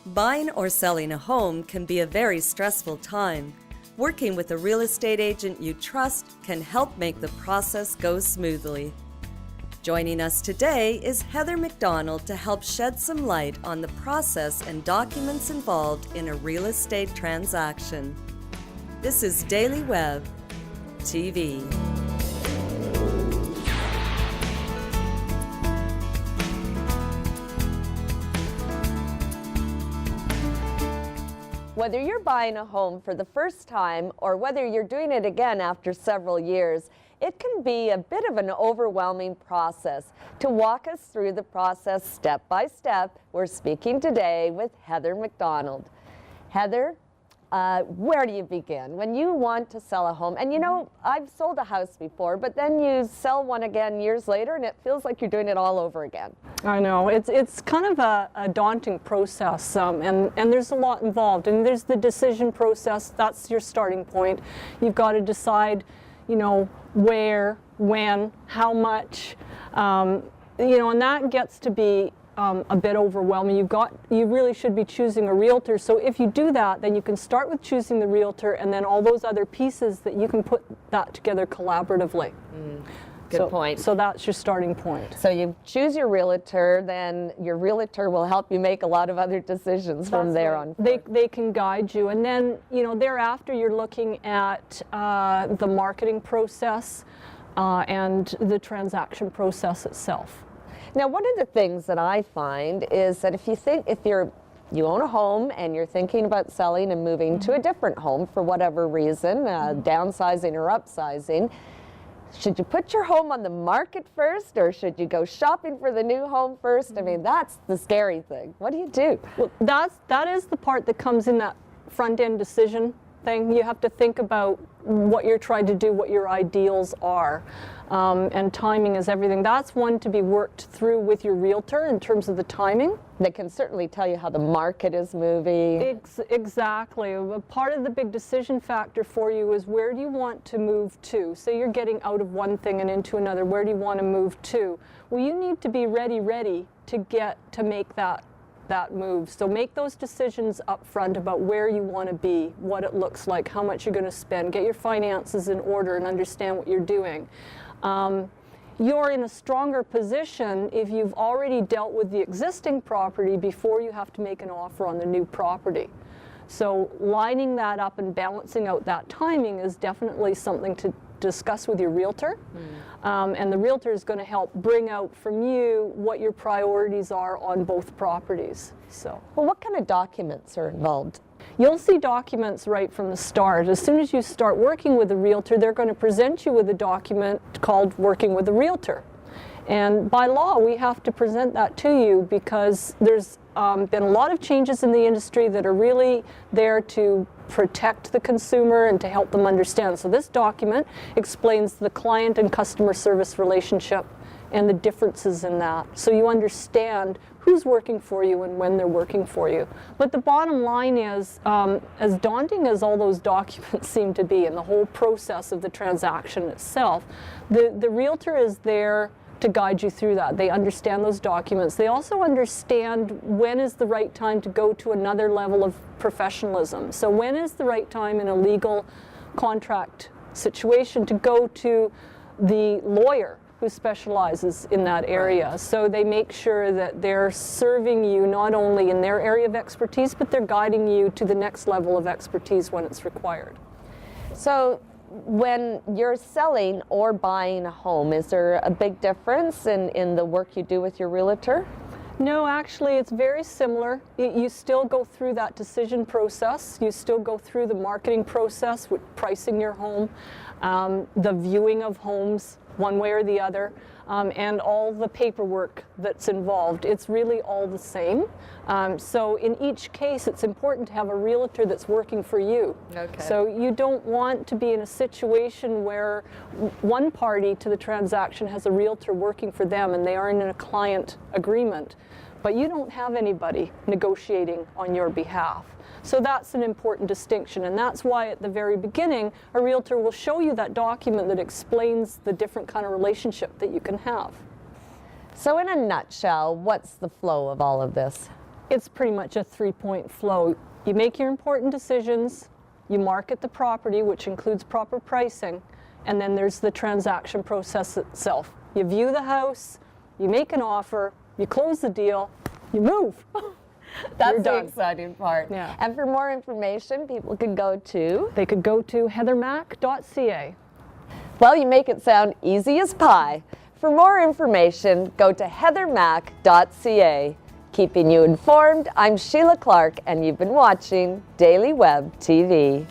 Buying or selling a home can be a very stressful time. Working with a real estate agent you trust can help make the process go smoothly. Joining us today is Heather MacDonald to help shed some light on the process and documents involved in a real estate transaction. This is Daily Web TV. Whether you're buying a home for the first time or whether you're doing it again after several years, it can be a bit of an overwhelming process. To walk us through the process step by step, we're speaking today with Heather MacDonald. Heather, where do you begin when you want to sell a home? And you know, I've sold a house before, but then you sell one again years later and it feels like you're doing it all over again. I know, it's kind of a daunting process, and there's a lot involved. And there's the decision process, that's your starting point. You've got to decide, you know, where, when, how much, and that gets to be a bit overwhelming. You really should be choosing a realtor. So if you do that, then you can start with choosing the realtor and then all those other pieces that you can put that together collaboratively. Good point. So that's your starting point. So you choose your realtor, then your realtor will help you make a lot of other decisions from there on. They can guide you, and then thereafter you're looking at the marketing process and the transaction process itself. Now, one of the things that I find is that if you own a home and you're thinking about selling and moving to a different home for whatever reason, downsizing or upsizing, should you put your home on the market first, or should you go shopping for the new home first? I mean, that's the scary thing. What do you do? Well, that is the part that comes in that front-end decision thing. You have to think about what you're trying to do, what your ideals are, and timing is everything. That's one to be worked through with your realtor in terms of the timing. They can certainly tell you how the market is moving. Exactly. Part of the big decision factor for you is where do you want to move to? So you're getting out of one thing and into another. Where do you want to move to? Well, you need to be ready to make that move. So make those decisions up front about where you want to be, what it looks like, how much you're going to spend. Get your finances in order and understand what you're doing. You're in a stronger position if you've already dealt with the existing property before you have to make an offer on the new property. So lining that up and balancing out that timing is definitely something to discuss with your realtor. And the realtor is going to help bring out from you what your priorities are on both properties. So, well, what kind of documents are involved? You'll see documents right from the start. As soon as you start working with a realtor, they're going to present you with a document called Working with a Realtor. And by law, we have to present that to you because there's been a lot of changes in the industry that are really there to protect the consumer and to help them understand. So this document explains the client and customer service relationship and the differences in that. So you understand who's working for you and when they're working for you. But the bottom line is, as daunting as all those documents seem to be and the whole process of the transaction itself, the realtor is there to guide you through that. They understand those documents. They also understand when is the right time to go to another level of professionalism. So when is the right time in a legal contract situation to go to the lawyer who specializes in that area. So they make sure that they're serving you not only in their area of expertise, but they're guiding you to the next level of expertise when it's required. So when you're selling or buying a home, is there a big difference in the work you do with your realtor? No, actually it's very similar. You still go through that decision process. You still go through the marketing process with pricing your home, the viewing of homes one way or the other, and all the paperwork that's involved. It's really all the same. So in each case, it's important to have a realtor that's working for you. Okay. So you don't want to be in a situation where one party to the transaction has a realtor working for them and they are in a client agreement, but you don't have anybody negotiating on your behalf. So that's an important distinction, and that's why at the very beginning a realtor will show you that document that explains the different kind of relationship that you can have. So in a nutshell, what's the flow of all of this? It's pretty much a three-point flow. You make your important decisions, you market the property, which includes proper pricing, and then there's the transaction process itself. You view the house, you make an offer, you close the deal, you move. That's the done. exciting part. Yeah. And for more information, people can go to... They could go to heathermac.ca. Well, you make it sound easy as pie. For more information, go to heathermac.ca. Keeping you informed, I'm Sheila Clark, and you've been watching Daily Web TV.